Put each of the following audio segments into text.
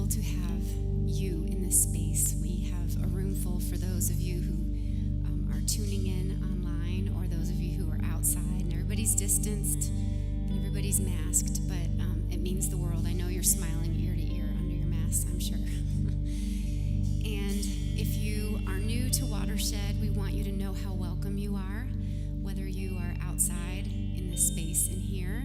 to have you in this space. We have a room full for those of you who are tuning in online, or those of you who are outside, and everybody's distanced and everybody's masked, but it means the world. I know you're smiling ear to ear under your mask, I'm sure. And if you are new to Watershed, we want you to know how welcome you are, whether you are outside in this space in here,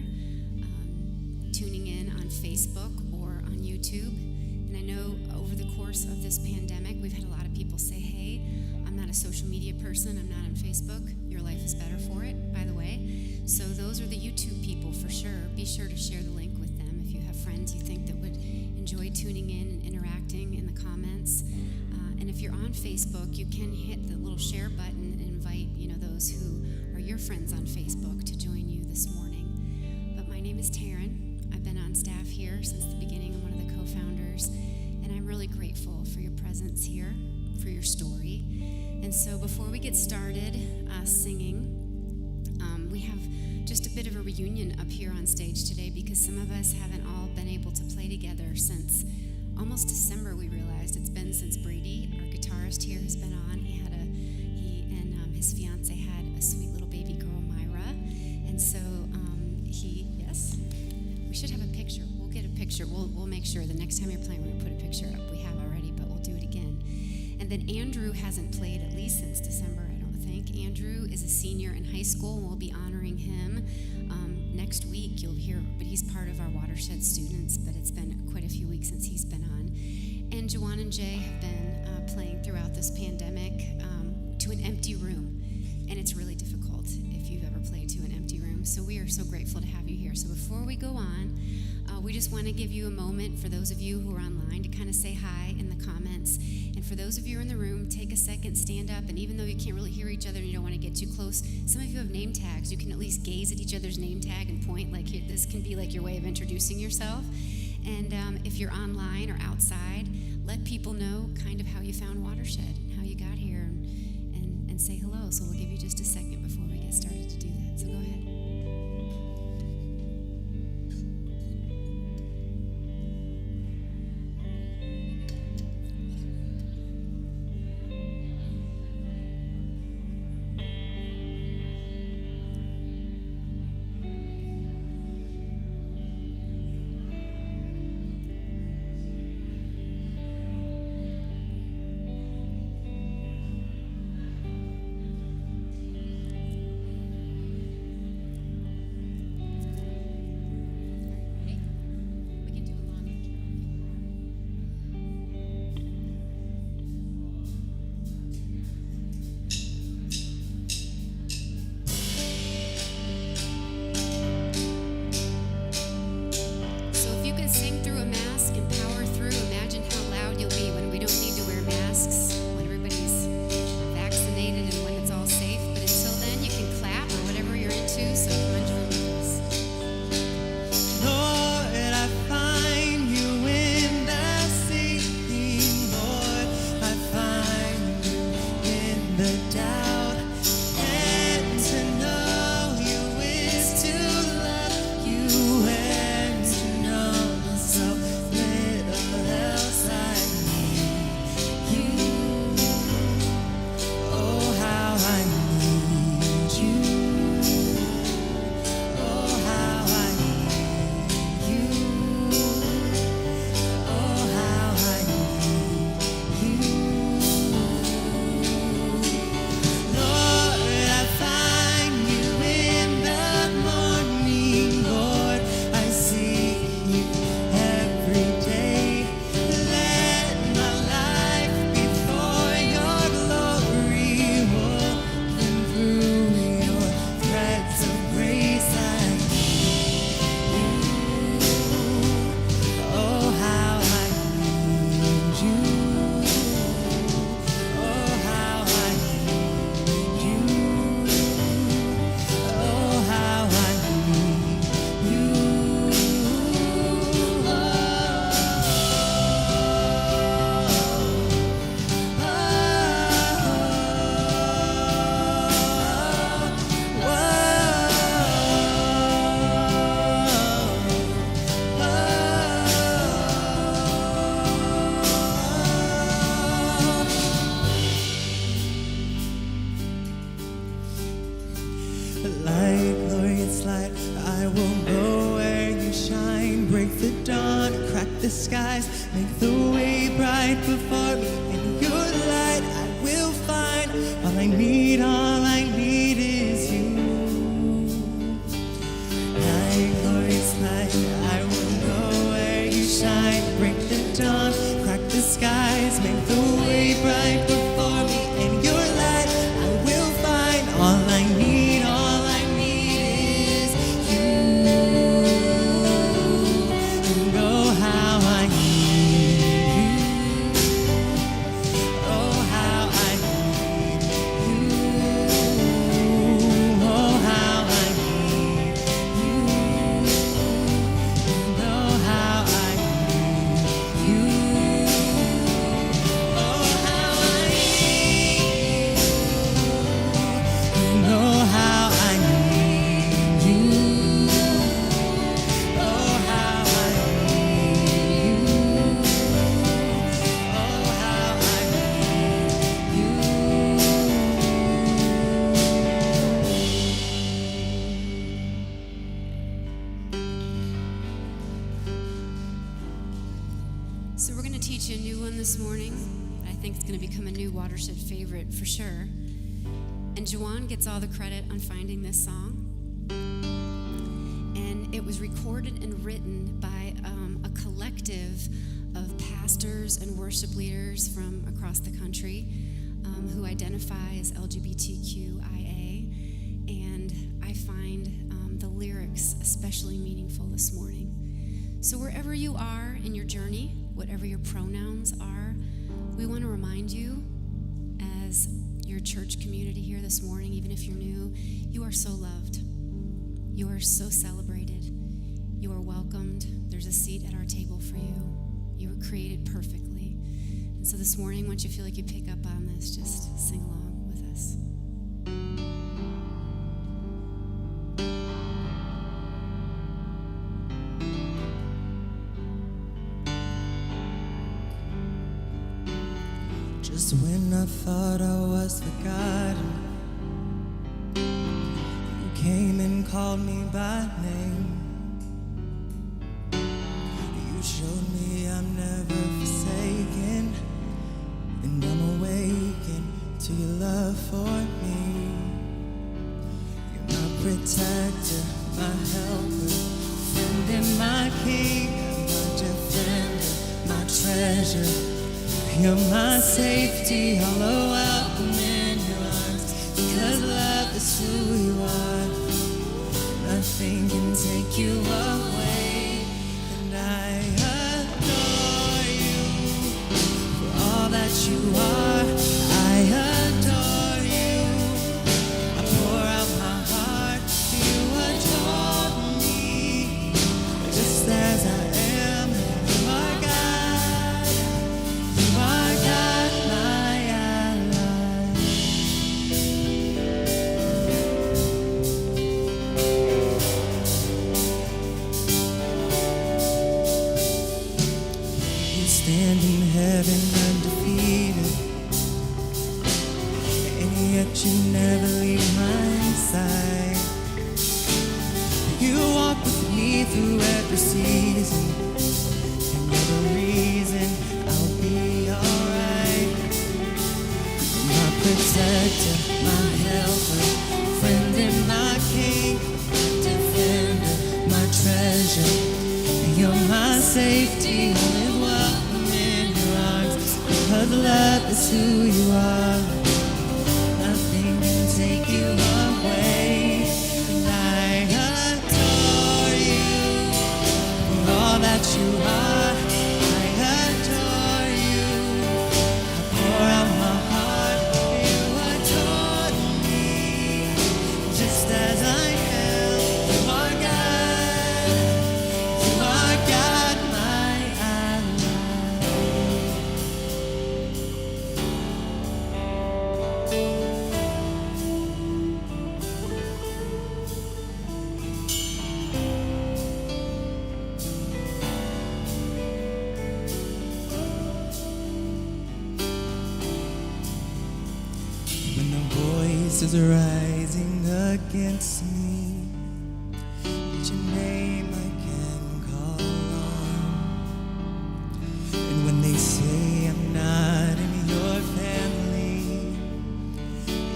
tuning in on Facebook or on YouTube. And I know over the course course of this pandemic. We've had a lot of people say, hey, I'm not a social media person, I'm not on Facebook. Your life is better for it, by the way. So those are the YouTube people for sure. Be sure to share the link with them if you have friends you think that would enjoy tuning in and interacting in the comments. And if you're on Facebook, you can hit the little share button and invite, those who are your friends on Facebook to join you this morning. But my name is Taryn. I've been on staff here since the beginning. I'm one of the co-founders, and I'm really grateful for your presence here, for your story. And so before we get started singing, we have just a bit of a reunion up here on stage today because some of us haven't all been able to play together since almost December. We realized it's been since Brady, our guitarist here, has been on. He and his fiance had a sweet little baby girl, Myra, and so yes, we should have a picture. We'll get a picture. We'll make sure the next time you're playing, we're gonna put a picture up. We have already, but we'll do it again. And then Andrew hasn't played at least since December, I don't think. Andrew is a senior in high school, and we'll be honoring him next week. You'll hear, but he's part of our Watershed students, but it's been quite a few weeks since he's been on. And Joanne and Jay have been playing throughout this pandemic to an empty room, and it's really difficult if you've ever played to an empty room. So we are so grateful to have you here. So before we go on, we just want to give you a moment for those of you who are online to kind of say hi in the comments. And for those of you in the room, take a second, stand up, and even though you can't really hear each other and you don't want to get too close, some of you have name tags. You can at least gaze at each other's name tag and point. Like this can be like your way of introducing yourself. And if you're online or outside, let people know kind of how you found Watershed and how you got here, and say hello. So we'll give you just a second before we get started to do that. So go ahead. the skies, make the way bright before me. In your light I will find all I need is you. Night, glorious light, I will go where you shine. Break the dawn, crack the skies. Make the way bright before me. In your light I will find all I need. All I need is you. And oh, how I need you. Oh, how I need you. Oh, how I need you. And oh, how I need you. Oh, how I need you. And oh, how I need you. Oh, how I need you. Oh, how I need you. So we're going to teach you a new one this morning. I think it's going to become a new watershed favorite for sure. And Juwan gets all the credit on finding this song. And it was recorded and written by a collective of pastors and worship leaders from across the country who identify as LGBTQIA. And I find the lyrics especially meaningful this morning. So wherever you are in your journey, whatever your pronouns are, we want to remind you as your church community here this morning, even if you're new, you are so loved. You are so celebrated. You are welcomed. There's a seat at our table for you. You were created perfectly. And so this morning, once you feel like you pick up on this, just sing along with us. Just when I thought I was forgotten, you came and called me by name. You showed me I'm never forsaken, and I'm awakened to your love for me. You're my protector, my helper, friend and my king, my defender, my treasure. You're my safety, all a welcome in your arms. Because love is who you are. Nothing can take you away. And I adore you for all that you are. I adore you. I pour out my heart. You adore me just as I am. You are God. You are God, my ally. You stand in heaven undefeated, and yet you never leave my side. You walk with me through every season, and you're the reason I'll be alright. My protector, my helper, friend and my king, my defender, my treasure. You're my safety, only welcome in your arms. Because love is who you are. Nothing can take you away. And I adore you for all that you are. I adore you. I pour out my heart. You adore me just as I am. You are God. You are God, my ally. When the voices are rising against me, it's your name I can call on. And when they say I'm not in your family,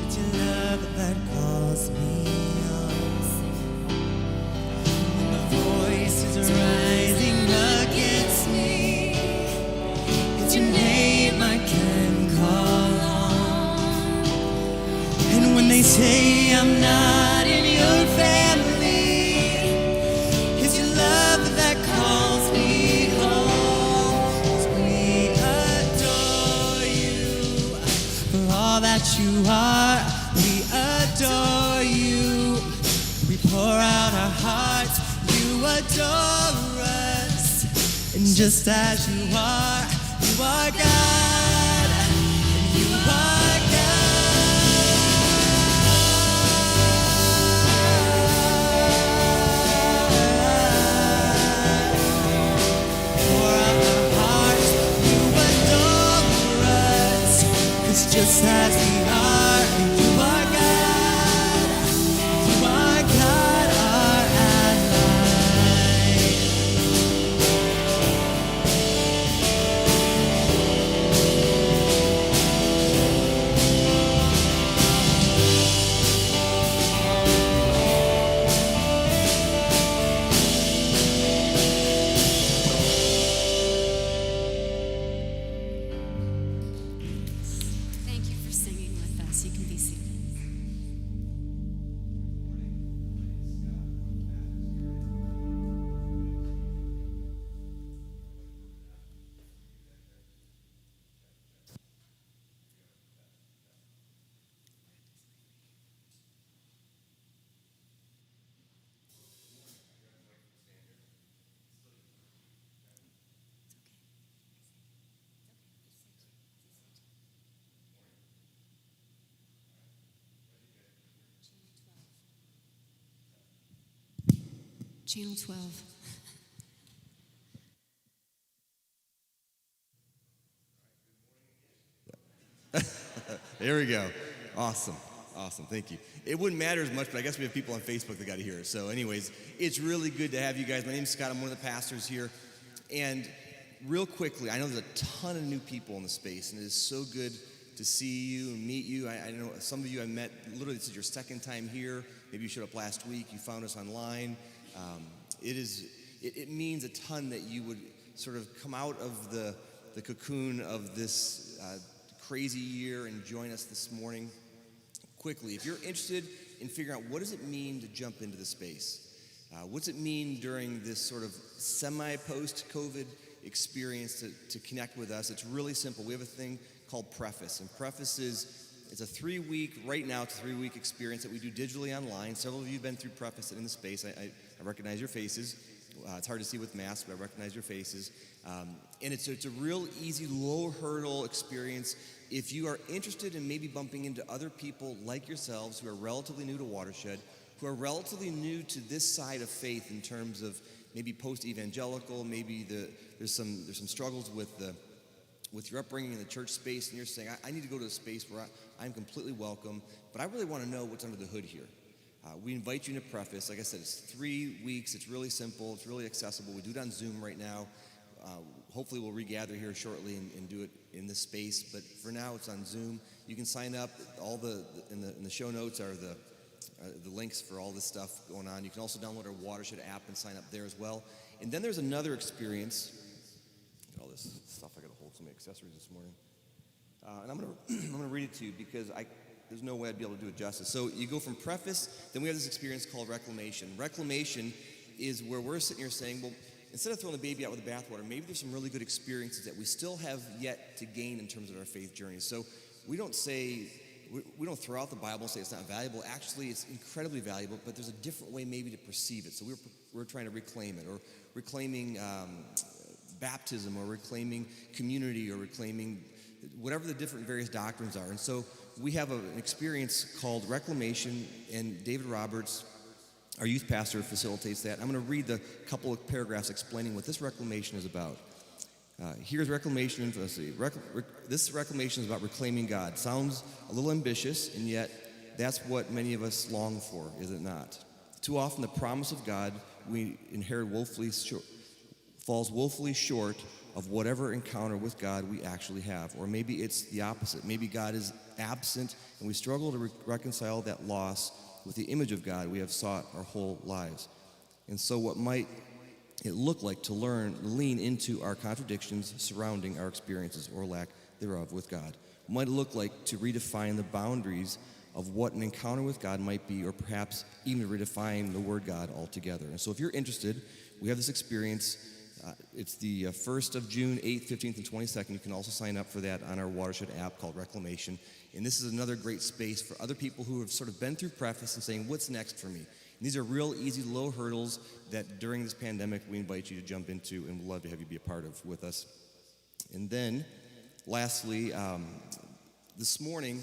it's your love that calls me on. When the voices are rising against me, it's your name I'm not in your family? Is your love that calls me home? 'Cause we adore you for all that you are. We adore you. We pour out our hearts. You adore us. And just as you are God. You are God. Pour out our hearts. You adore us. 'Cause just as we are, you are God. You are God, our ally. Thank you for singing with us. You can be seated. Channel 12. There we go. Awesome. Thank you. It wouldn't matter as much, but I guess we have people on Facebook that got to hear it. So anyways, it's really good to have you guys. My name's Scott. I'm one of the pastors here. And real quickly, I know there's a ton of new people in the space, and it is so good to see you and meet you. I know some of you I met, literally this is your second time here. Maybe you showed up last week. You found us online. It means a ton that you would sort of come out of the cocoon of this crazy year and join us this morning. Quickly, if you're interested in figuring out what does it mean to jump into the space, what's it mean during this sort of semi-post-COVID experience to connect with us, it's really simple. We have a thing called Preface, and Preface it's a 3-week, right now it's a 3-week experience that we do digitally online. Several of you have been through Preface in the space. I recognize your faces. It's hard to see with masks, but I recognize your faces. And it's a real easy, low-hurdle experience. If you are interested in maybe bumping into other people like yourselves who are relatively new to Watershed, who are relatively new to this side of faith in terms of maybe post-evangelical, maybe there's some struggles with your upbringing in the church space, and you're saying, I need to go to a space where I'm completely welcome, but I really want to know what's under the hood here. We invite you to Preface. Like I said, it's 3 weeks. It's really simple. It's really accessible. We do it on Zoom right now. Hopefully we'll regather here shortly and do it in this space, but for now it's on Zoom. You can sign up. All in the show notes are the links for all this stuff going on. You can also download our Watershed app and sign up there as well. And then there's another experience. Look at all this stuff. I got to hold some accessories this morning. And I'm gonna read it to you because there's no way I'd be able to do it justice. So you go from Preface, then we have this experience called Reclamation. Reclamation is where we're sitting here saying, well, instead of throwing the baby out with the bathwater, maybe there's some really good experiences that we still have yet to gain in terms of our faith journey. So we don't throw out the Bible and say it's not valuable. Actually, it's incredibly valuable, but there's a different way maybe to perceive it. So we're trying to reclaim it, or reclaiming baptism, or reclaiming community, or reclaiming whatever the different various doctrines are. And so we have an experience called Reclamation, and David Roberts, our youth pastor, facilitates that. I'm going to read the couple of paragraphs explaining what this reclamation is about. Here's Reclamation. Let's see. This reclamation is about reclaiming God. Sounds a little ambitious, and yet that's what many of us long for, is it not? Too often the promise of God we inherit falls woefully short of whatever encounter with God we actually have. Or maybe it's the opposite. Maybe God is absent, and we struggle to reconcile that loss with the image of God we have sought our whole lives. And so what might it look like to lean into our contradictions surrounding our experiences or lack thereof with God? What might it look like to redefine the boundaries of what an encounter with God might be, or perhaps even redefine the word God altogether. And so if you're interested, we have this experience. It's the 1st of June, 8th, 15th, and 22nd. You can also sign up for that on our Watershed app called Reclamation. And this is another great space for other people who have sort of been through preface and saying, what's next for me? And these are real easy, low hurdles that during this pandemic we invite you to jump into, and we'd love to have you be a part of with us. And then, lastly, this morning,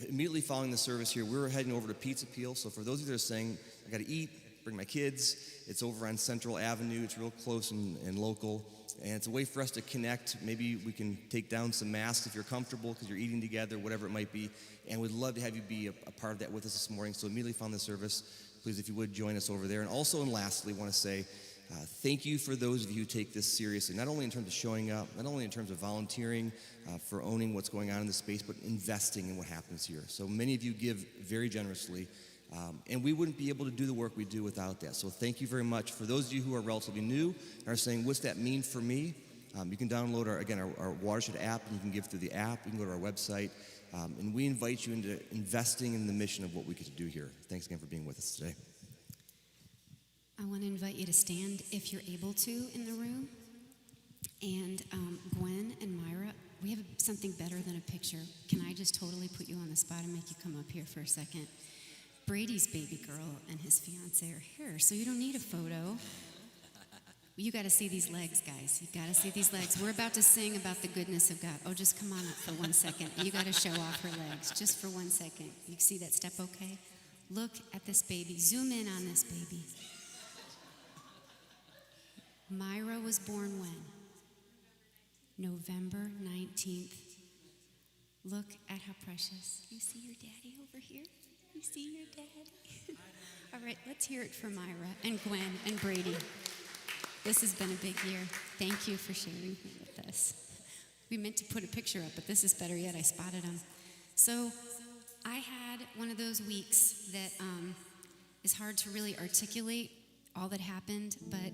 immediately following the service here, we were heading over to Pizza Peel. So for those of you that are saying, I got to eat, bring my kids, it's over on Central Avenue. It's real close and local. And it's a way for us to connect. Maybe we can take down some masks if you're comfortable because you're eating together, whatever it might be. And we'd love to have you be a part of that with us this morning. So immediately following the service, please, if you would, join us over there. And also, and lastly, I want to say thank you for those of you who take this seriously, not only in terms of showing up, not only in terms of volunteering, for owning what's going on in the space, but investing in what happens here. So many of you give very generously, and we wouldn't be able to do the work we do without that. So thank you very much. For those of you who are relatively new and are saying, what's that mean for me? You can download our Watershed app, and you can give through the app. You can go to our website, and we invite you into investing in the mission of what we get to do here. Thanks again for being with us today. I want to invite you to stand if you're able to in the room. And Gwen and Myra, we have something better than a picture. Can I just totally put you on the spot and make you come up here for a second? Brady's baby girl and his fiance are here, so you don't need a photo. You got to see these legs, guys. You got to see these legs. We're about to sing about the goodness of God. Oh, just come on up for 1 second. You got to show off her legs just for 1 second. You see that step okay? Look at this baby. Zoom in on this baby. Myra was born when? November 19th. Look at how precious. You see your daddy over here? You see your daddy? All right, let's hear it for Myra and Gwen and Brady. This has been a big year. Thank you for sharing with us. We meant to put a picture up, but this is better yet. I spotted them. So I had one of those weeks that is hard to really articulate all that happened, but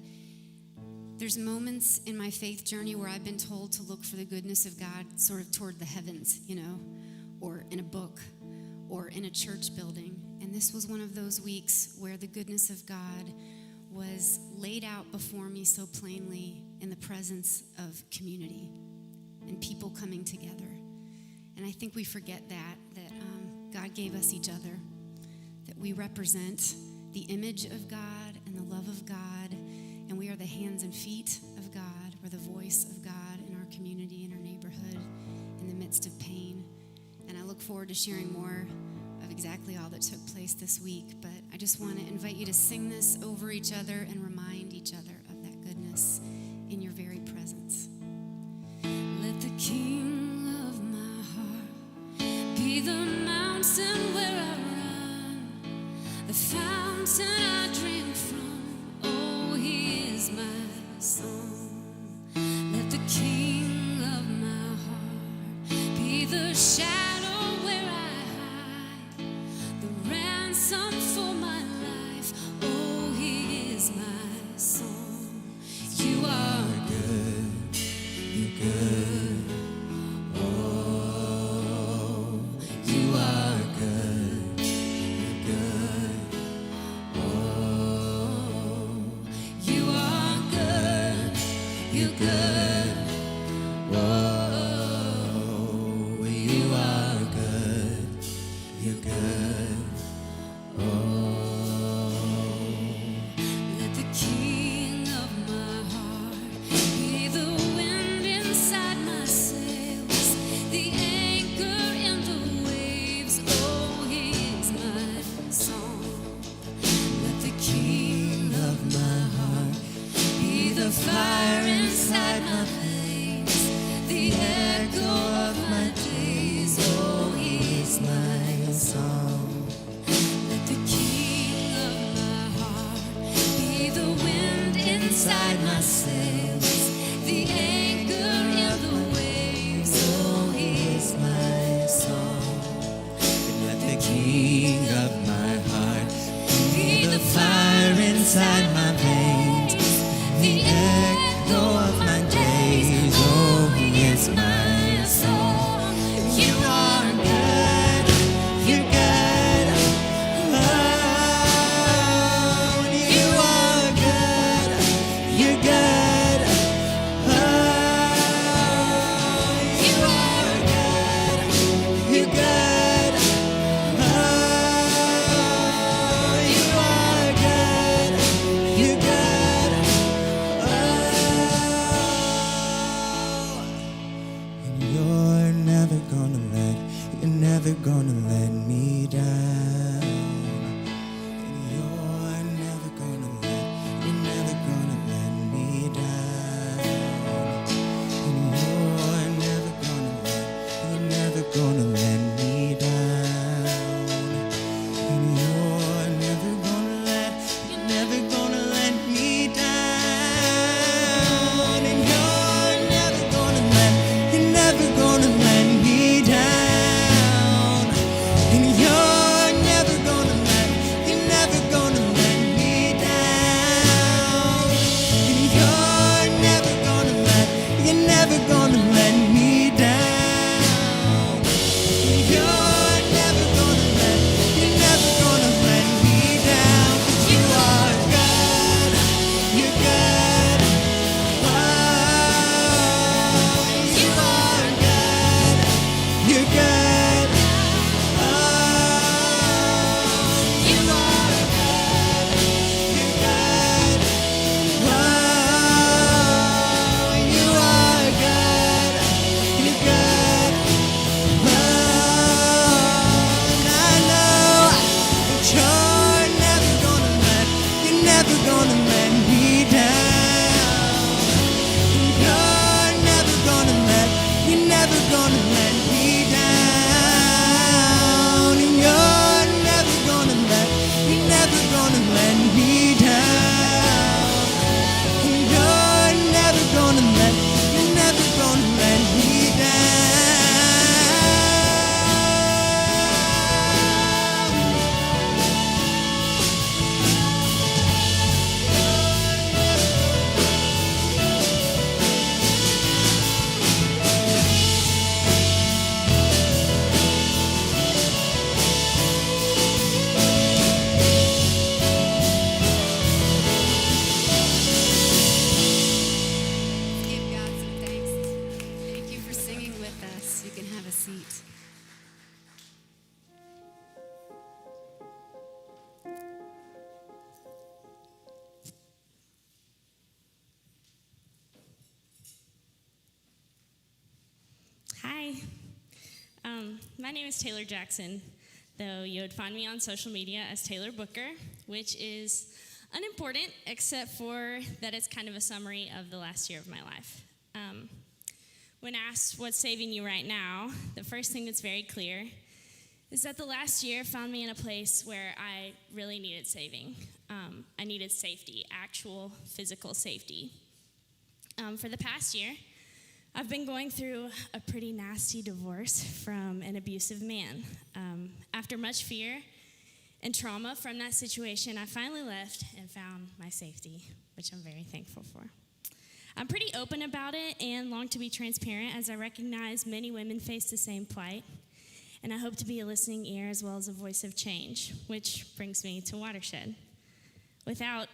there's moments in my faith journey where I've been told to look for the goodness of God sort of toward the heavens, or in a book or in a church building. And this was one of those weeks where the goodness of God was laid out before me so plainly in the presence of community and people coming together. And I think we forget that God gave us each other, that we represent the image of God and the love of God, and we are the hands and feet of God. We're the voice of God in our community, in our neighborhood, in the midst of pain. And I look forward to sharing more of exactly all that took place this week. But I just want to invite you to sing this over each other and remind each other of that goodness in your very presence. Let the King of my heart be the mountain where I run, the fountain I drink from. Oh, he is my song. Let the King of my heart be the shadow where I hide, the ransom for my life. Oh, he is my song. You are good, you're good. Oh, you are good, you're good. Oh, you are good, you're good. Oh, you are. never gonna let me down. And you're never gonna let me down. And you're never gonna let me down. And you're never gonna let me down. And you're never gonna let me down. And you're never gonna let me down. And you're never gonna let me down. And you're never gonna let me down. You're never gonna let me down. 'Cause you are good. You're good. Oh, you are good. You're good. Oh, you are good. You're good. Oh, you are good. You're good. And I know that you're never gonna let me down. You're never gonna let me down. And you're never gonna let me down. And you're never gonna let me down. Give God some thanks. Thank you for singing with us. You can have a seat. Hi, my name is Taylor Jackson, though you would find me on social media as Taylor Booker, which is unimportant except for that it's kind of a summary of the last year of my life. When asked what's saving you right now, the first thing that's very clear is that the last year found me in a place where I really needed saving. I needed safety, actual physical safety. For the past year, I've been going through a pretty nasty divorce from an abusive man. After much fear and trauma from that situation, I finally left and found my safety, which I'm very thankful for. I'm pretty open about it and long to be transparent, as I recognize many women face the same plight, and I hope to be a listening ear as well as a voice of change, which brings me to Watershed. Without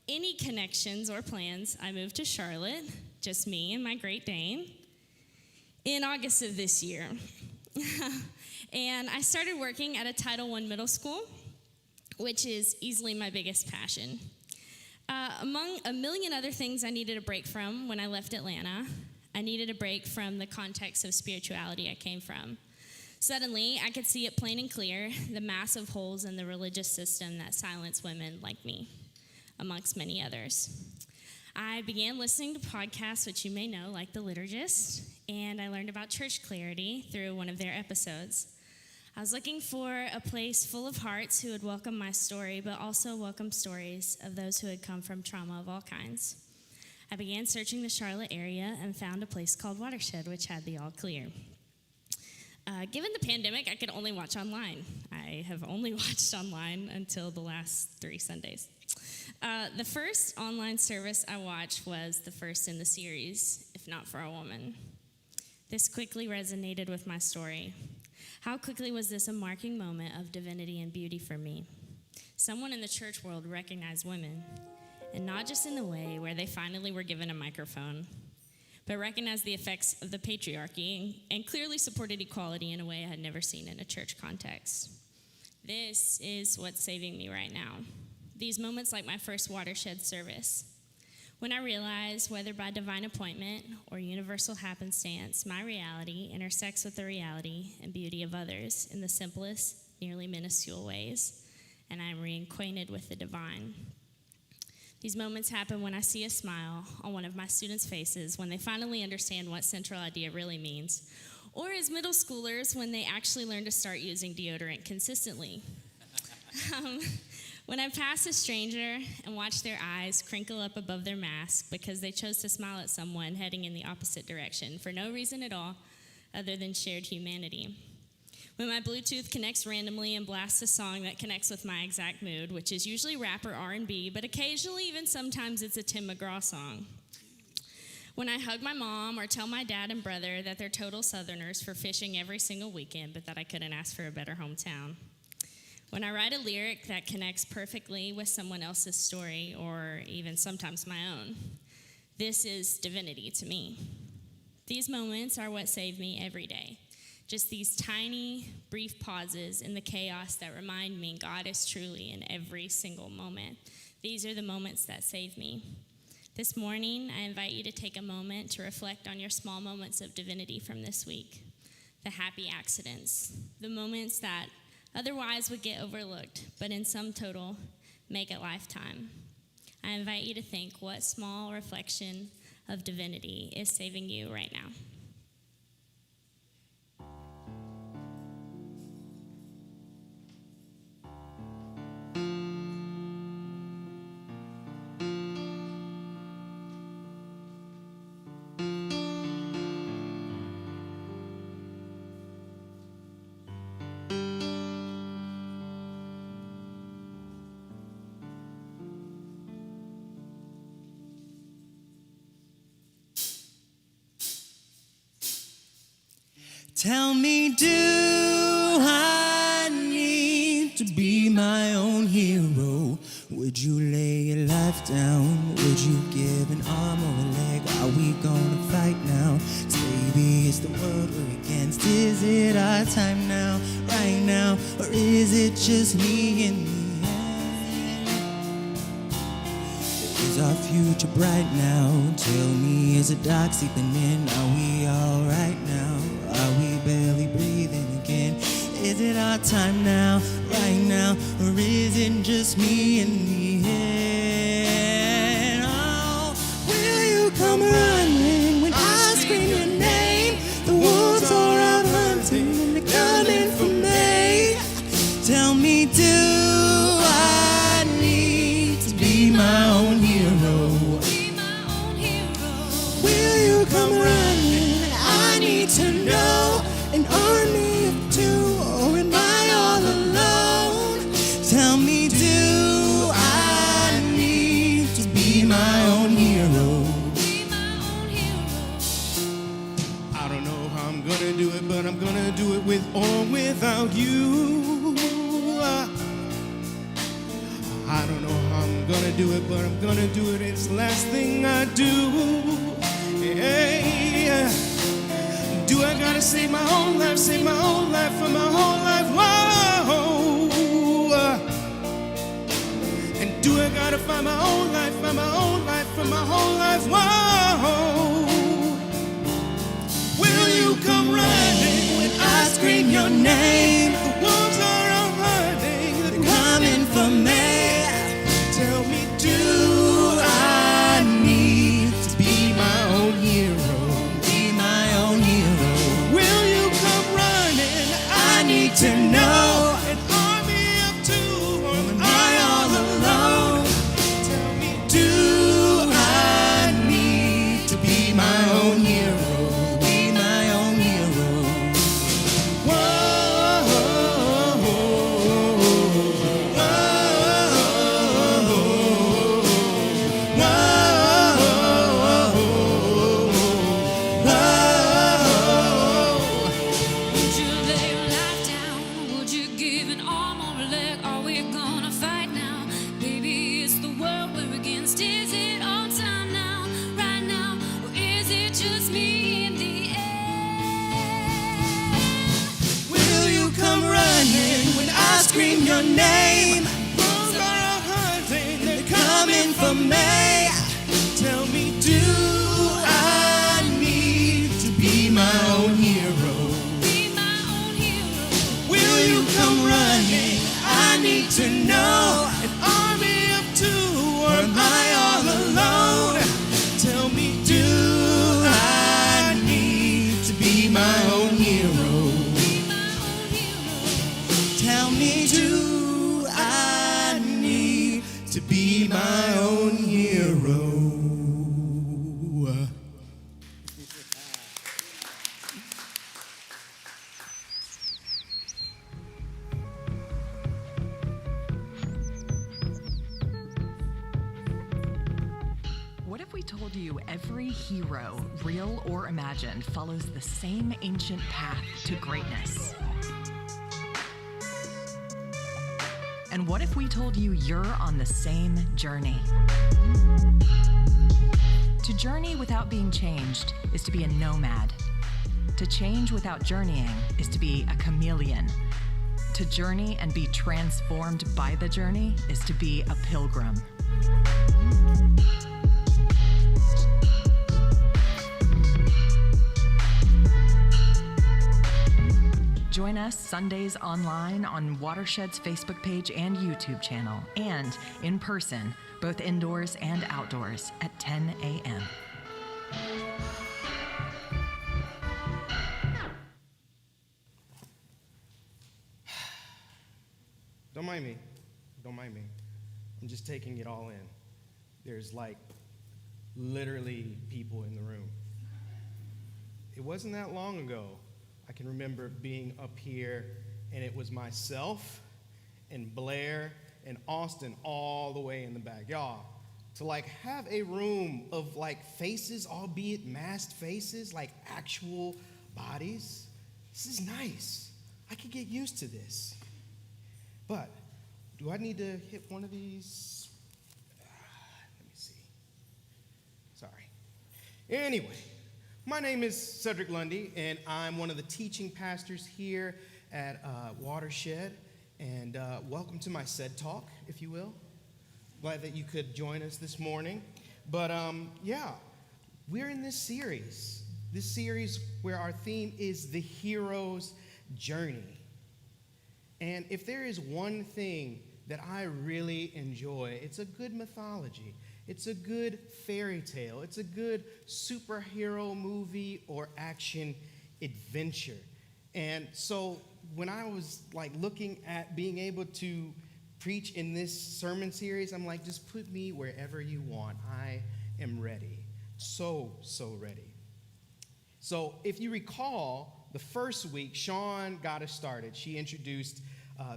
any connections or plans, I moved to Charlotte, just me and my Great Dane, in August of this year. And I started working at a Title I middle school, which is easily my biggest passion. Among a million other things I needed a break from when I left Atlanta, I needed a break from the context of spirituality I came from. Suddenly, I could see it plain and clear, the massive holes in the religious system that silence women like me, amongst many others. I began listening to podcasts, which you may know, like The Liturgist, and I learned about church clarity through one of their episodes. I was looking for a place full of hearts who would welcome my story, but also welcome stories of those who had come from trauma of all kinds. I began searching the Charlotte area and found a place called Watershed, which had the all clear. Given the pandemic, I could only watch online. I have only watched online until the last 3 Sundays. The first online service I watched was the first in the series, If Not for a Woman. This quickly resonated with my story. How quickly was this a marking moment of divinity and beauty for me? Someone in the church world recognized women, and not just in the way where they finally were given a microphone, but recognized the effects of the patriarchy and clearly supported equality in a way I had never seen in a church context. This is what's saving me right now. These moments like my first Watershed service. When I realize, whether by divine appointment or universal happenstance, my reality intersects with the reality and beauty of others in the simplest, nearly minuscule ways, and I am reacquainted with the divine. These moments happen when I see a smile on one of my students' faces when they finally understand what central idea really means, or as middle schoolers when they actually learn to start using deodorant consistently. When I pass a stranger and watch their eyes crinkle up above their mask because they chose to smile at someone heading in the opposite direction for no reason at all other than shared humanity. When my Bluetooth connects randomly and blasts a song that connects with my exact mood, which is usually rap or R&B, but occasionally even sometimes it's a Tim McGraw song. When I hug my mom or tell my dad and brother that they're total Southerners for fishing every single weekend, but that I couldn't ask for a better hometown. When I write a lyric that connects perfectly with someone else's story, or even sometimes my own. This is divinity to me. These moments are what save me every day. Just these tiny, brief pauses in the chaos that remind me God is truly in every single moment. These are the moments that save me. This morning, I invite you to take a moment to reflect on your small moments of divinity from this week. The happy accidents, the moments that otherwise would get overlooked, but in sum total, make a lifetime. I invite you to think what small reflection of divinity is saving you right now. Tell me, do I need to be my own hero? Would you lay your life down? Would you give an arm or a leg? Are we gonna fight now? 'Cause baby, it's the world we're against. Is it our time now, right now? Or is it just me in the end? Is our future bright now? Tell me, is it dark seeping in? Are we all right now? Are we barely breathing again? Is it our time now, right now? Or is it just me in the end? Oh, will you come running when I scream your name? The wolves are out hunting and they're coming for me. Tell me, do I need to be my own hero? Will you come running? I need to know, an army of two, or am I all alone? Tell me, do I need to be my own hero? I don't know how I'm gonna do it, but I'm gonna do it with or without you. I don't know how I'm gonna do it, but I'm gonna do it. It's the last thing I do. Yeah. Do I gotta save my own life for my whole life? Whoa. And do I gotta find my own life for my whole life? Whoa. Will you come running when I scream your name? The wolves are out hunting, they're coming for me. Tell me, do I need to be my own hero? To know an army of two, or am I all alone? Tell me, do I need to be my own hero? Be my own hero. Whoa, whoa, whoa, Would you lay your life down? Would you give an arm or a leg? Are we gonna fight now? Baby, it's the world we're against. Is it all time now, right now? Or is it just me in the end? will you come running when I scream your name? Wolves are out hunting, they're coming for me. Tell you every hero, real or imagined, follows the same ancient path to greatness? And what if we told you you're on the same journey? To journey without being changed is to be a nomad. To change without journeying is to be a chameleon. To journey and be transformed by the journey is to be a pilgrim. Join us Sundays online on Watershed's Facebook page and YouTube channel, and in person, both indoors and outdoors, at 10 a.m. Don't mind me. Don't mind me. I'm just taking it all in. There's like literally people in the room. It wasn't that long ago. I can remember being up here and it was myself and Blair and Austin all the way in the back. Y'all, to like have a room of like faces, albeit masked faces, like actual bodies, this is nice. I could get used to this. But do I need to hit one of these? Let me see. Sorry. Anyway, my name is Cedric Lundy, and I'm one of the teaching pastors here at Watershed. And welcome to my SED Talk, if you will. Glad that you could join us this morning. But yeah, we're in this series where our theme is the hero's journey. And if there is one thing that I really enjoy, it's a good mythology. It's a good fairy tale. It's a good superhero movie or action adventure. And so when I was like looking at being able to preach in this sermon series, I'm like, just put me wherever you want. I am ready. So ready. So if you recall, the first week, Sean got us started. She introduced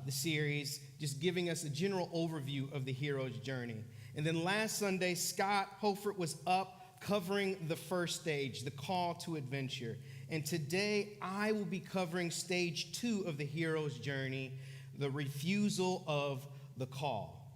the series, just giving us a general overview of the hero's journey. And then last Sunday, Scott Hofert was up covering the first stage, the call to adventure. And today, I will be covering stage 2 of the hero's journey, the refusal of the call.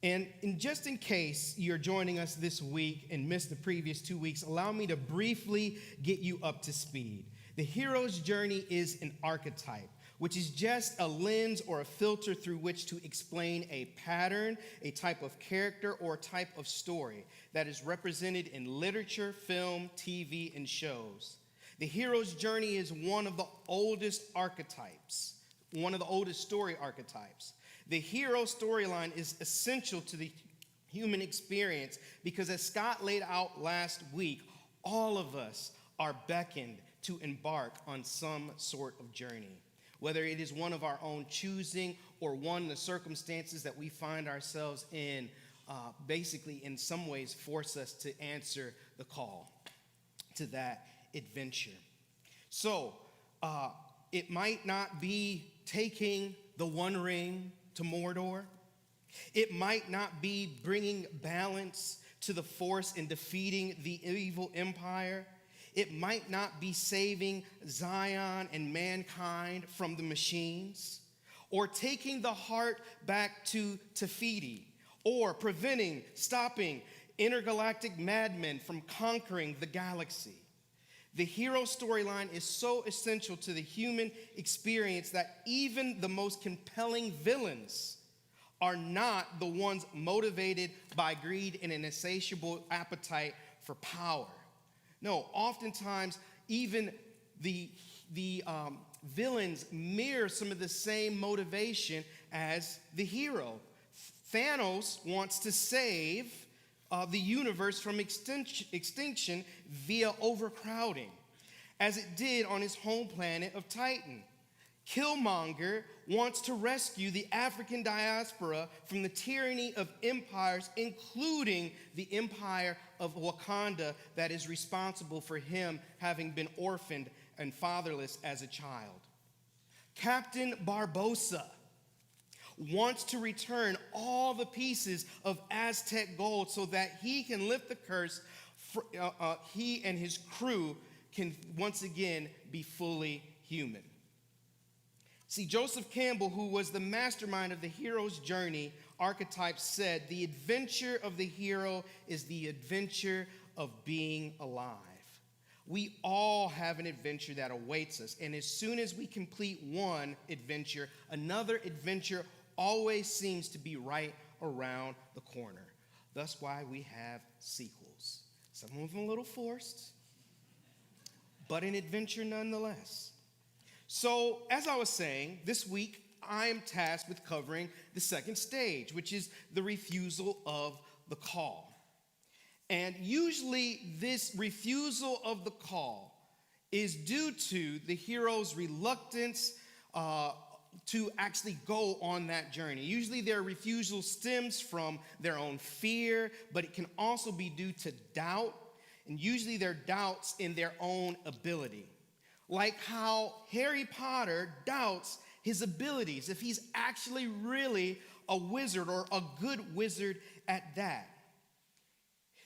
And just in case you're joining us this week and missed the previous 2 weeks, allow me to briefly get you up to speed. The hero's journey is an archetype, which is just a lens or a filter through which to explain a pattern, a type of character, or a type of story that is represented in literature, film, TV, and shows. The hero's journey is one of the oldest archetypes, one of the oldest story archetypes. The hero storyline is essential to the human experience because, as Scott laid out last week, all of us are beckoned to embark on some sort of journey, whether it is one of our own choosing or one of the circumstances that we find ourselves in, basically in some ways force us to answer the call to that adventure. So it might not be taking the One Ring to Mordor. It might not be bringing balance to the Force and defeating the evil empire. It might not be saving Zion and mankind from the machines, or taking the heart back to Tefiti, or stopping intergalactic madmen from conquering the galaxy. The hero storyline is so essential to the human experience that even the most compelling villains are not the ones motivated by greed and an insatiable appetite for power. No, oftentimes, even the villains mirror some of the same motivation as the hero. Thanos wants to save the universe from extinction via overcrowding, as it did on his home planet of Titan. Killmonger wants to rescue the African diaspora from the tyranny of empires, including the empire of Wakanda that is responsible for him having been orphaned and fatherless as a child. Captain Barbossa wants to return all the pieces of Aztec gold so that he can lift the curse he and his crew can once again be fully human. See, Joseph Campbell, who was the mastermind of the hero's journey archetype, said, "The adventure of the hero is the adventure of being alive." We all have an adventure that awaits us, and as soon as we complete one adventure, another adventure always seems to be right around the corner. That's why we have sequels. Some of them a little forced, but an adventure nonetheless. So, as I was saying, this week I am tasked with covering the second stage, which is the refusal of the call. And usually this refusal of the call is due to the hero's reluctance to actually go on that journey. Usually their refusal stems from their own fear, but it can also be due to doubt, and usually their doubts in their own ability. Like how Harry Potter doubts his abilities, if he's actually really a wizard or a good wizard at that.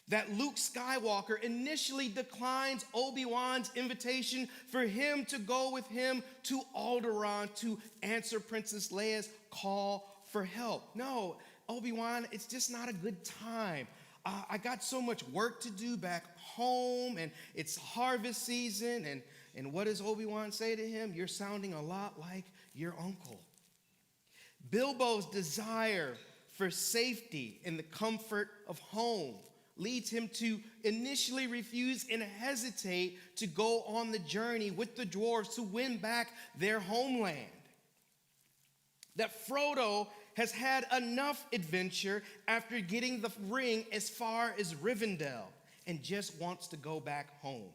That Luke Skywalker initially declines Obi-Wan's invitation for him to go with him to Alderaan to answer Princess Leia's call for help. No, Obi-Wan, it's just not a good time. I got so much work to do back home, and it's harvest season, and what does Obi-Wan say to him? You're sounding a lot like your uncle. Bilbo's desire for safety and the comfort of home leads him to initially refuse and hesitate to go on the journey with the dwarves to win back their homeland. That Frodo has had enough adventure after getting the ring as far as Rivendell and just wants to go back home.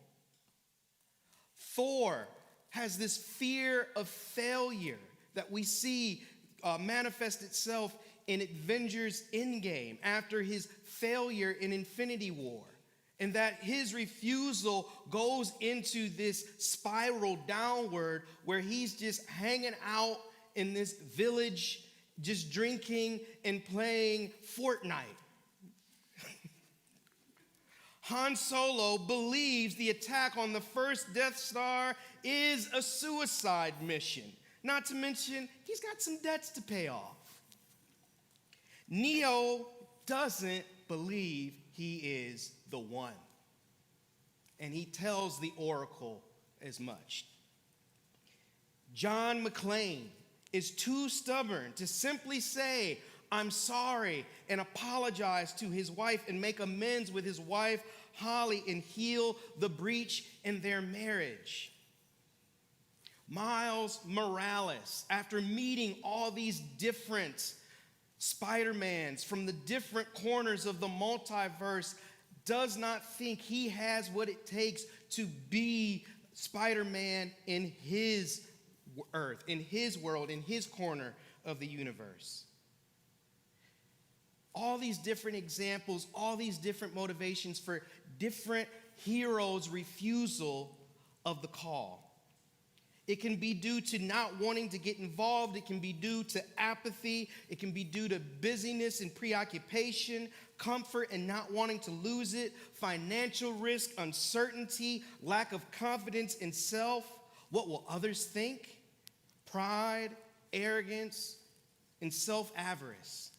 Thor has this fear of failure that we see manifest itself in Avengers Endgame after his failure in Infinity War, and that his refusal goes into this spiral downward where he's just hanging out in this village, just drinking and playing Fortnite. Han Solo believes the attack on the first Death Star is a suicide mission. Not to mention, he's got some debts to pay off. Neo doesn't believe he is the one. And he tells the Oracle as much. John McClane is too stubborn to simply say, I'm sorry, and apologize to his wife and make amends with his wife, Holly, and heal the breach in their marriage. Miles Morales, after meeting all these different Spider-Mans from the different corners of the multiverse, does not think he has what it takes to be Spider-Man in his earth, in his world, in his corner of the universe. All these different examples, all these different motivations for different heroes' refusal of the call. It can be due to not wanting to get involved. It can be due to apathy. It can be due to busyness and preoccupation, comfort and not wanting to lose it, financial risk, uncertainty, lack of confidence in self, what will others think, pride, arrogance, and self-avarice.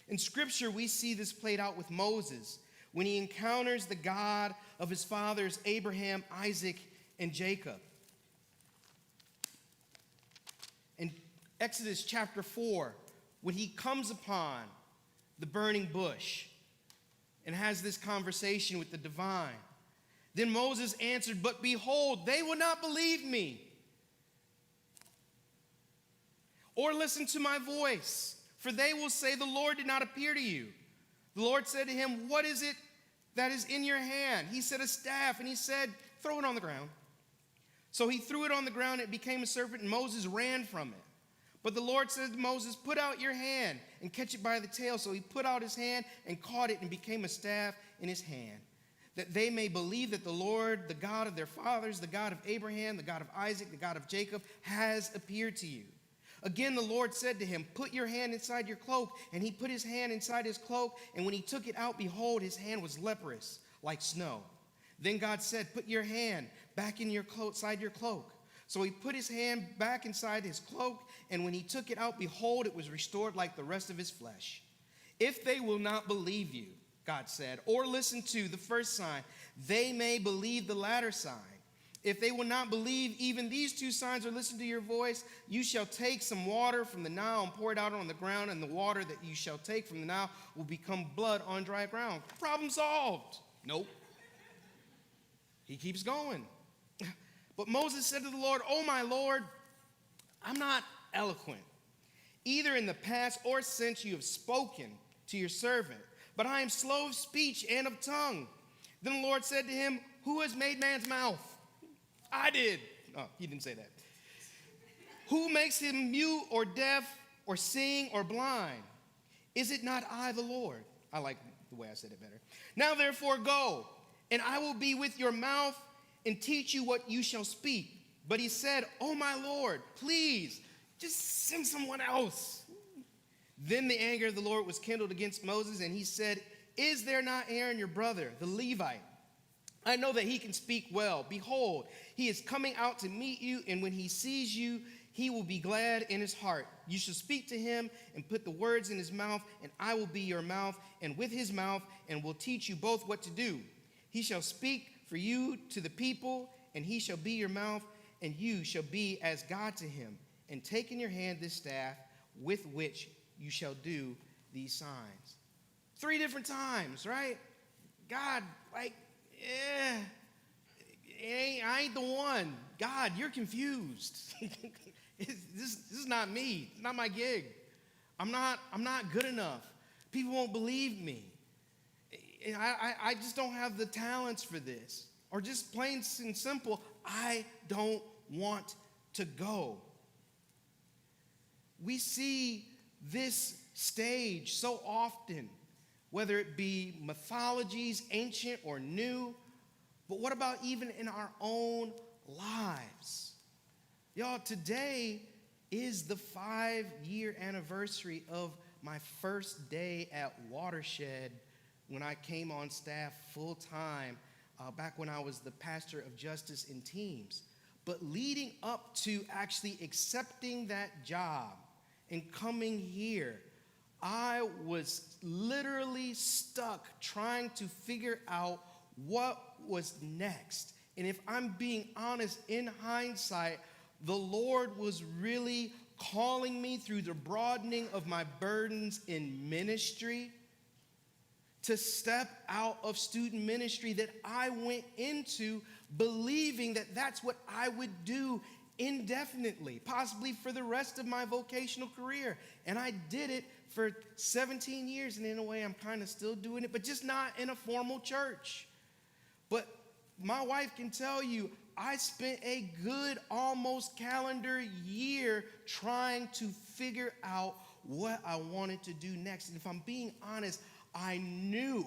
In Scripture, we see this played out with Moses when he encounters the God of his fathers, Abraham, Isaac, and Jacob. In Exodus chapter 4, when he comes upon the burning bush and has this conversation with the divine, then Moses answered, but behold, they will not believe me or listen to my voice, for they will say, the Lord did not appear to you. The Lord said to him, what is it that is in your hand? He said, a staff. And he said, throw it on the ground. So he threw it on the ground, and it became a serpent, and Moses ran from it. But the Lord said to Moses, put out your hand and catch it by the tail. So he put out his hand and caught it, and became a staff in his hand, that they may believe that the Lord, the God of their fathers, the God of Abraham, the God of Isaac, the God of Jacob, has appeared to you. Again, the Lord said to him, put your hand inside your cloak. And he put his hand inside his cloak, and when he took it out, behold, his hand was leprous. like snow. Then God said, put your hand back in your cloak, inside your cloak. So he put his hand back inside his cloak, and when he took it out, behold, it was restored like the rest of his flesh. If they will not believe you, God said, or listen to the first sign, they may believe the latter sign. If they will not believe even these two signs or listen to your voice, you shall take some water from the Nile and pour it out on the ground, and the water that you shall take from the Nile will become blood on dry ground. Problem solved. Nope. He keeps going. But Moses said to the Lord, oh my Lord, I'm not eloquent, either in the past or since you have spoken to your servant, but I am slow of speech and of tongue. Then the Lord said to him, who has made man's mouth? I did. Oh, he didn't say that. Who makes him mute or deaf or seeing or blind? Is it not I, the Lord? I like the way I said it better. Now therefore go, and I will be with your mouth and teach you what you shall speak. But he said, oh my Lord, please, just send someone else. Then the anger of the Lord was kindled against Moses, and he said, is there not Aaron your brother, the Levite? I know that he can speak well. Behold, he is coming out to meet you, and when he sees you, he will be glad in his heart. You shall speak to him and put the words in his mouth, and I will be your mouth, and with his mouth, and will teach you both what to do. He shall speak for you to the people, and he shall be your mouth, and you shall be as God to him. And take in your hand this staff with which you shall do these signs. 3 different times, right? God, like, I ain't the one. God, you're confused. This is not me. It's not my gig. I'm not good enough. People won't believe me. I just don't have the talents for this. Or just plain and simple, I don't want to go. We see this stage so often, whether it be mythologies, ancient or new, but what about even in our own lives? Y'all, today is the 5-year anniversary of my first day at Watershed when I came on staff full time, back when I was the pastor of justice and teams. But leading up to actually accepting that job and coming here, I was literally stuck trying to figure out what was next. And if I'm being honest, in hindsight, the Lord was really calling me through the broadening of my burdens in ministry to step out of student ministry that I went into believing that that's what I would do indefinitely, possibly for the rest of my vocational career. And I did it for 17 years, and in a way I'm kind of still doing it, but just not in a formal church. But my wife can tell you, I spent a good almost calendar year trying to figure out what I wanted to do next. And if I'm being honest, I knew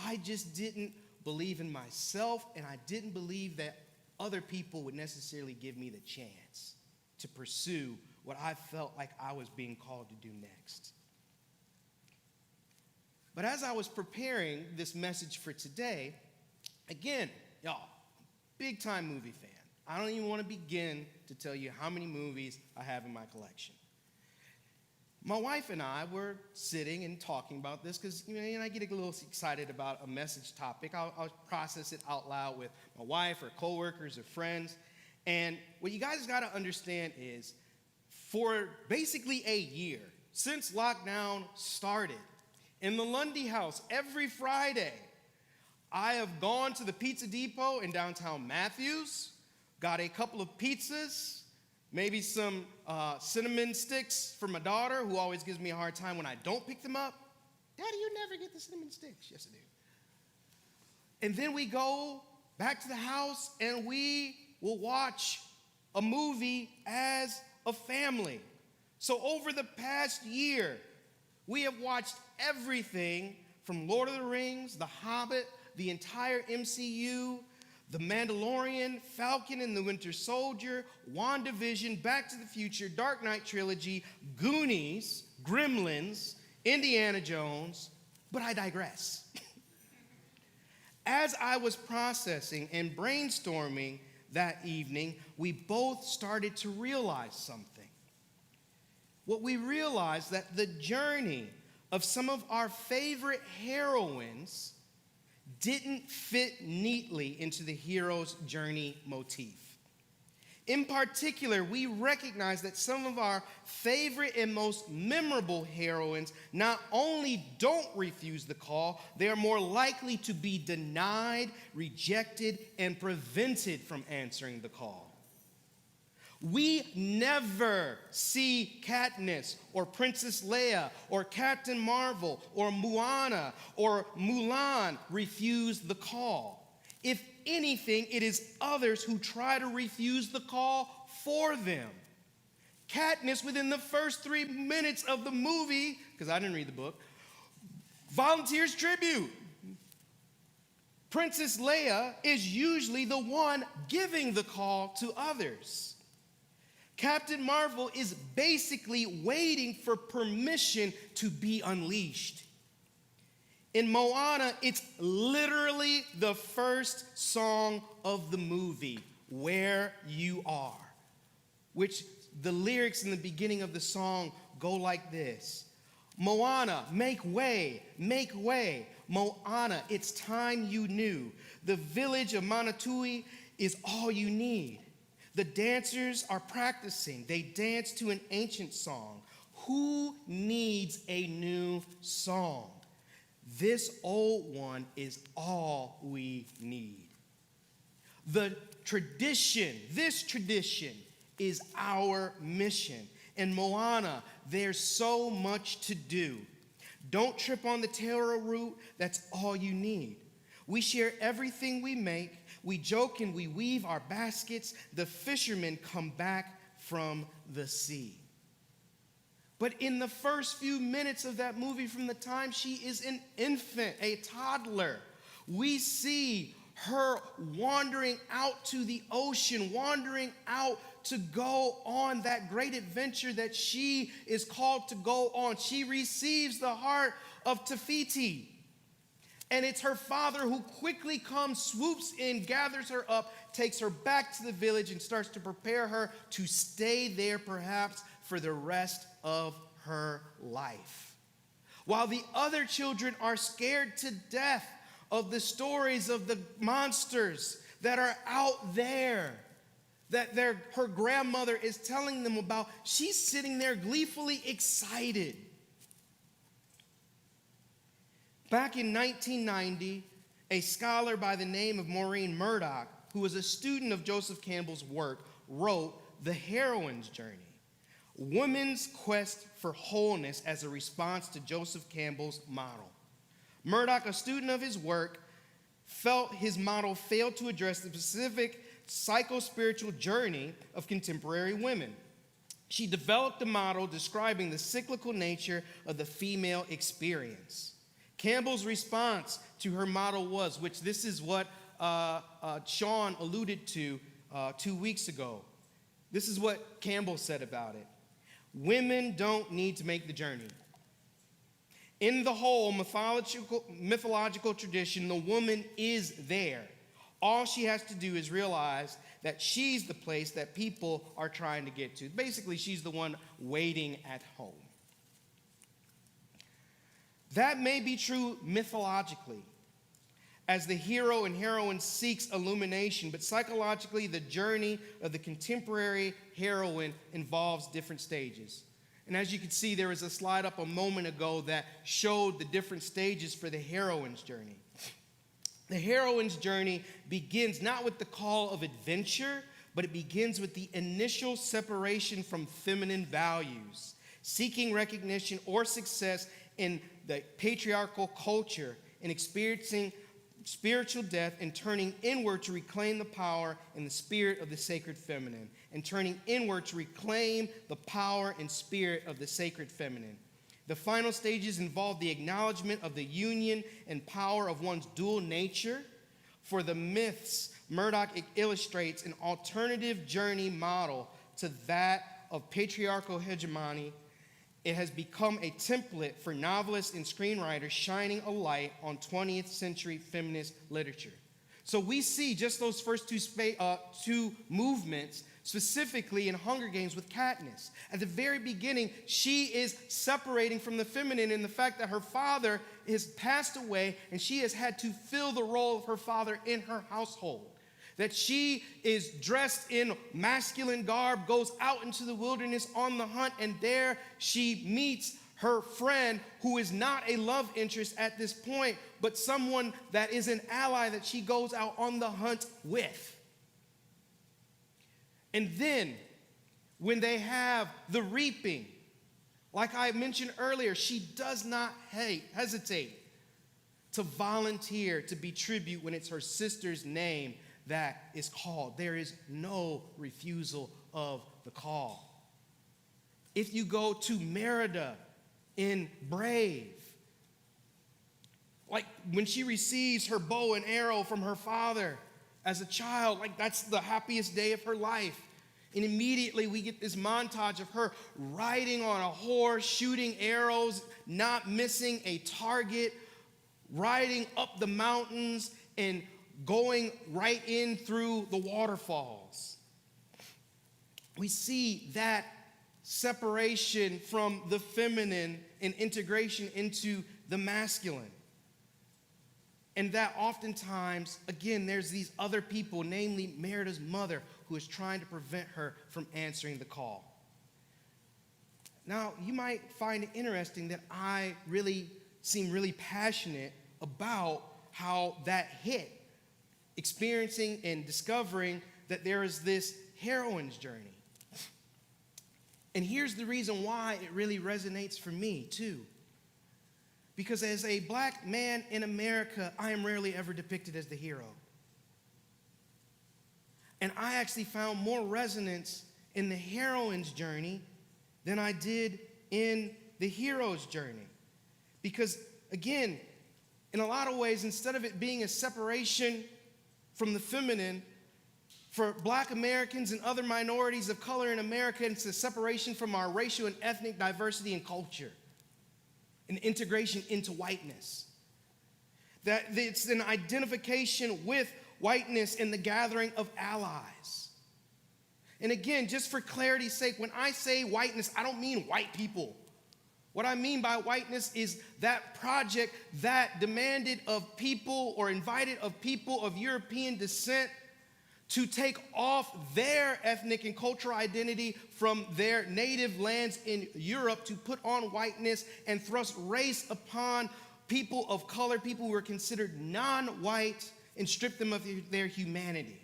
I just didn't believe in myself, and I didn't believe that other people would necessarily give me the chance to pursue what I felt like I was being called to do next. But as I was preparing this message for today, again, y'all, big time movie fan. I don't even want to begin to tell you how many movies I have in my collection. My wife and I were sitting and talking about this because, I get a little excited about a message topic. I'll process it out loud with my wife or coworkers or friends. And what you guys got to understand is, for basically a year, since lockdown started, in the Lundy house every Friday, I have gone to the Pizza Depot in downtown Matthews, got a couple of pizzas, maybe some cinnamon sticks for my daughter, who always gives me a hard time when I don't pick them up. Daddy, you never get the cinnamon sticks. Yes, I do. And then we go back to the house, and we will watch a movie as a family. So over the past year, we have watched everything from Lord of the Rings, The Hobbit, the entire MCU, The Mandalorian, Falcon and the Winter Soldier, WandaVision, Back to the Future, Dark Knight Trilogy, Goonies, Gremlins, Indiana Jones, but I digress. As I was processing and brainstorming that evening, we both started to realize something. What we realized that the journey of some of our favorite heroines didn't fit neatly into the hero's journey motif. In particular, we recognize that some of our favorite and most memorable heroines not only don't refuse the call, they are more likely to be denied, rejected, and prevented from answering the call. We never see Katniss or Princess Leia or Captain Marvel or Moana or Mulan refuse the call. If anything, it is others who try to refuse the call for them. Katniss, within the first 3 minutes of the movie, because I didn't read the book, volunteers tribute. Princess Leia is usually the one giving the call to others. Captain Marvel is basically waiting for permission to be unleashed. In Moana, it's literally the first song of the movie, Where You Are, which the lyrics in the beginning of the song go like this. Moana, make way, make way. Moana, it's time you knew. The village of Manatui is all you need. The dancers are practicing. They dance to an ancient song. Who needs a new song? This old one is all we need. This tradition is our mission. In Moana, there's so much to do. Don't trip on the taro root, that's all you need. We share everything we make. We joke and we weave our baskets. The fishermen come back from the sea. But in the first few minutes of that movie, from the time she is an infant, a toddler, we see her wandering out to the ocean, wandering out to go on that great adventure that she is called to go on. She receives the heart of Tafiti. And it's her father who quickly comes, swoops in, gathers her up, takes her back to the village, and starts to prepare her to stay there perhaps for the rest of her life. While the other children are scared to death of the stories of the monsters that are out there, that her grandmother is telling them about, she's sitting there gleefully excited. Back in 1990, a scholar by the name of Maureen Murdoch, who was a student of Joseph Campbell's work, wrote The Heroine's Journey, Women's Quest for Wholeness as a Response to Joseph Campbell's Model. Murdoch, a student of his work, felt his model failed to address the specific psycho-spiritual journey of contemporary women. She developed a model describing the cyclical nature of the female experience. Campbell's response to her model was, which this is what Sean alluded to 2 weeks ago. This is what Campbell said about it. Women don't need to make the journey. In the whole mythological tradition, the woman is there. All she has to do is realize that she's the place that people are trying to get to. Basically, she's the one waiting at home. That may be true mythologically, as the hero and heroine seeks illumination, but psychologically, the journey of the contemporary heroine involves different stages. And as you can see, there was a slide up a moment ago that showed the different stages for the heroine's journey. The heroine's journey begins not with the call of adventure, but it begins with the initial separation from feminine values, seeking recognition or success in the patriarchal culture, and experiencing spiritual death and turning inward to reclaim the power and the spirit of the sacred feminine, and turning inward to reclaim the power and spirit of the sacred feminine. The final stages involve the acknowledgement of the union and power of one's dual nature. For the myths, Murdoch illustrates an alternative journey model to that of patriarchal hegemony it has become a template for novelists and screenwriters shining a light on 20th century feminist literature. So we see just those first two movements, specifically in Hunger Games with Katniss. At the very beginning, she is separating from the feminine in the fact that her father has passed away and she has had to fill the role of her father in her household. That she is dressed in masculine garb, goes out into the wilderness on the hunt, and there she meets her friend, who is not a love interest at this point, but someone that is an ally that she goes out on the hunt with. And then, when they have the reaping, like I mentioned earlier, she does not hesitate to volunteer to be tribute when it's her sister's name that is called. There is no refusal of the call. If you go to Merida in Brave, like when she receives her bow and arrow from her father as a child, like that's the happiest day of her life. And immediately we get this montage of her riding on a horse, shooting arrows, not missing a target, riding up the mountains and going right in through the waterfalls. We see that separation from the feminine and integration into the masculine. And that oftentimes, again, there's these other people, namely Merida's mother, who is trying to prevent her from answering the call. Now, you might find it interesting that I seem really passionate about how that hit, experiencing and discovering that there is this heroine's journey. And here's the reason why it really resonates for me, too. Because as a black man in America, I am rarely ever depicted as the hero. And I actually found more resonance in the heroine's journey than I did in the hero's journey. Because, again, in a lot of ways, instead of it being a separation from the feminine, for black Americans and other minorities of color in America, it's a separation from our racial and ethnic diversity and culture, an integration into whiteness. That it's an identification with whiteness and the gathering of allies. And again, just for clarity's sake, when I say whiteness, I don't mean white people. What I mean by whiteness is that project that demanded of people or invited of people of European descent to take off their ethnic and cultural identity from their native lands in Europe to put on whiteness and thrust race upon people of color, people who were considered non-white, and strip them of their humanity.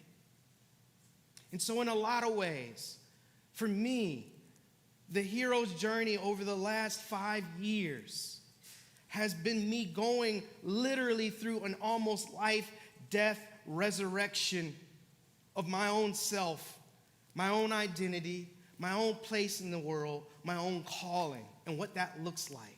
And so in a lot of ways, for me, the hero's journey over the last 5 years has been me going literally through an almost life, death, resurrection of my own self, my own identity, my own place in the world, my own calling, and what that looks like.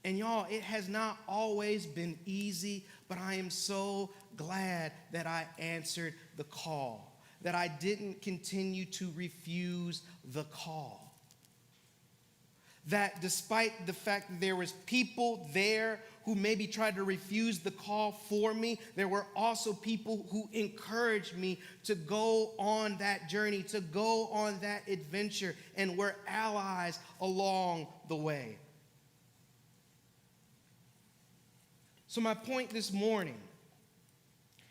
And y'all, it has not always been easy, but I am so glad that I answered the call, that I didn't continue to refuse the call. That despite the fact that there was people there who maybe tried to refuse the call for me, there were also people who encouraged me to go on that journey, to go on that adventure, and were allies along the way. So my point this morning,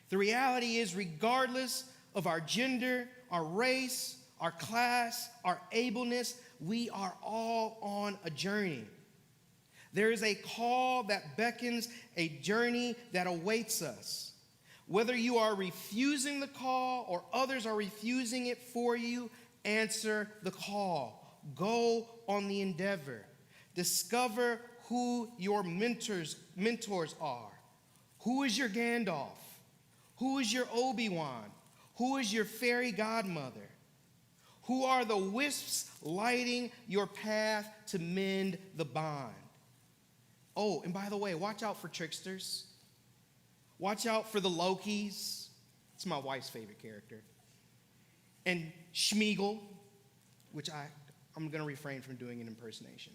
the reality is regardless of our gender, our race, our class, our ableness, we are all on a journey. There is a call that beckons a journey that awaits us. Whether you are refusing the call or others are refusing it for you, answer the call. Go on the endeavor. Discover who your mentors are. Who is your Gandalf? Who is your Obi-Wan? Who is your fairy godmother? Who are the wisps lighting your path to mend the bond? Oh, and by the way, watch out for tricksters. Watch out for the Lokis. It's my wife's favorite character. And Schmeagol, which I'm going to refrain from doing an impersonation.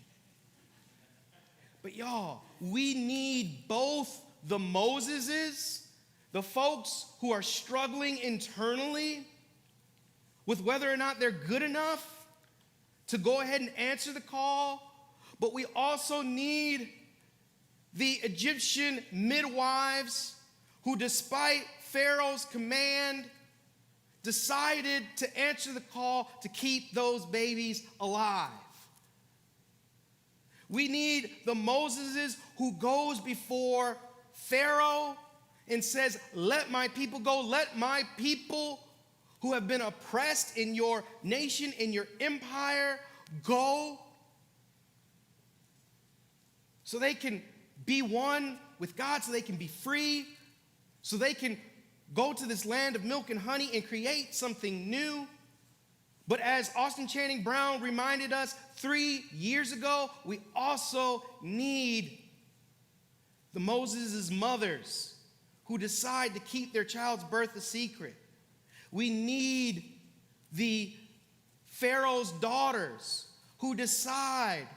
But y'all, we need both the Moseses, the folks who are struggling internally with whether or not they're good enough to go ahead and answer the call, but we also need the Egyptian midwives who, despite Pharaoh's command, decided to answer the call to keep those babies alive. We need the Moseses who goes before Pharaoh and says, let my people go, let my people who have been oppressed in your nation, in your empire, go, so they can be one with God, so they can be free, so they can go to this land of milk and honey and create something new. But as Austin Channing Brown reminded us 3 years ago, we also need the Moses' mothers who decide to keep their child's birth a secret. We need the Pharaoh's daughters who decide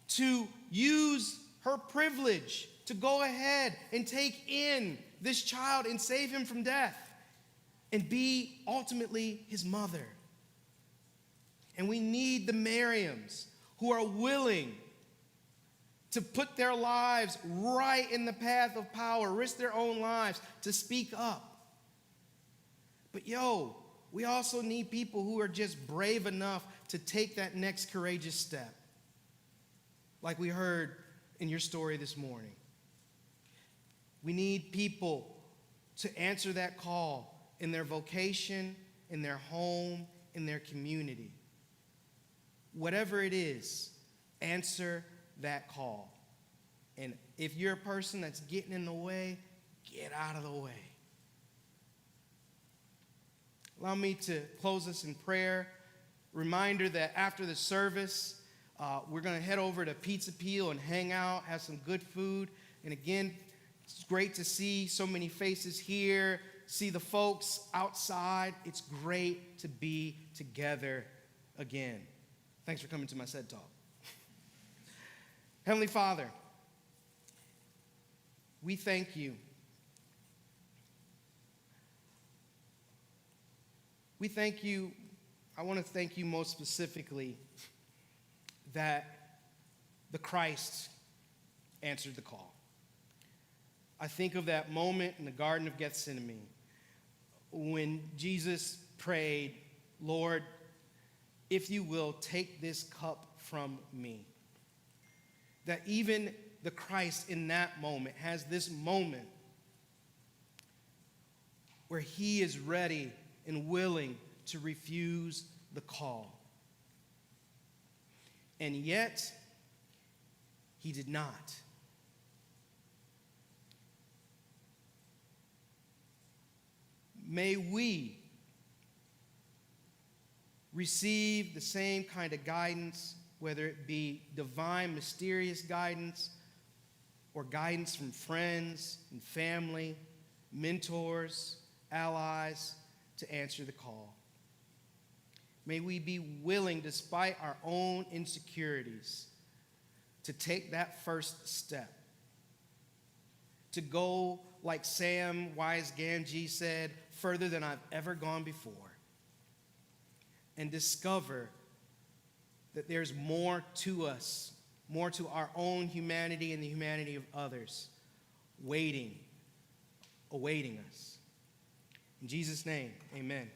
to use her privilege to go ahead and take in this child and save him from death and be ultimately his mother. And we need the Miriams who are willing to put their lives right in the path of power, risk their own lives to speak up. But we also need people who are just brave enough to take that next courageous step, like we heard in your story this morning. We need people to answer that call in their vocation, in their home, in their community. Whatever it is, answer that call. And if you're a person that's getting in the way, get out of the way. Allow me to close us in prayer. Reminder that after the service, we're going to head over to Pizza Peel and hang out, have some good food. And again, it's great to see so many faces here, see the folks outside. It's great to be together again. Thanks for coming to my SED Talk. Heavenly Father, we thank you. We thank you. I want to thank you most specifically that the Christ answered the call. I think of that moment in the Garden of Gethsemane when Jesus prayed, Lord, if you will, take this cup from me. That even the Christ in that moment has this moment where he is ready and willing to refuse the call. And yet, he did not. May we receive the same kind of guidance, whether it be divine, mysterious guidance, or guidance from friends and family, mentors, allies, to answer the call. May we be willing, despite our own insecurities, to take that first step. To go, like Sam Wise Ganji said, further than I've ever gone before. And discover that there's more to us, more to our own humanity and the humanity of others, awaiting us. In Jesus' name, amen.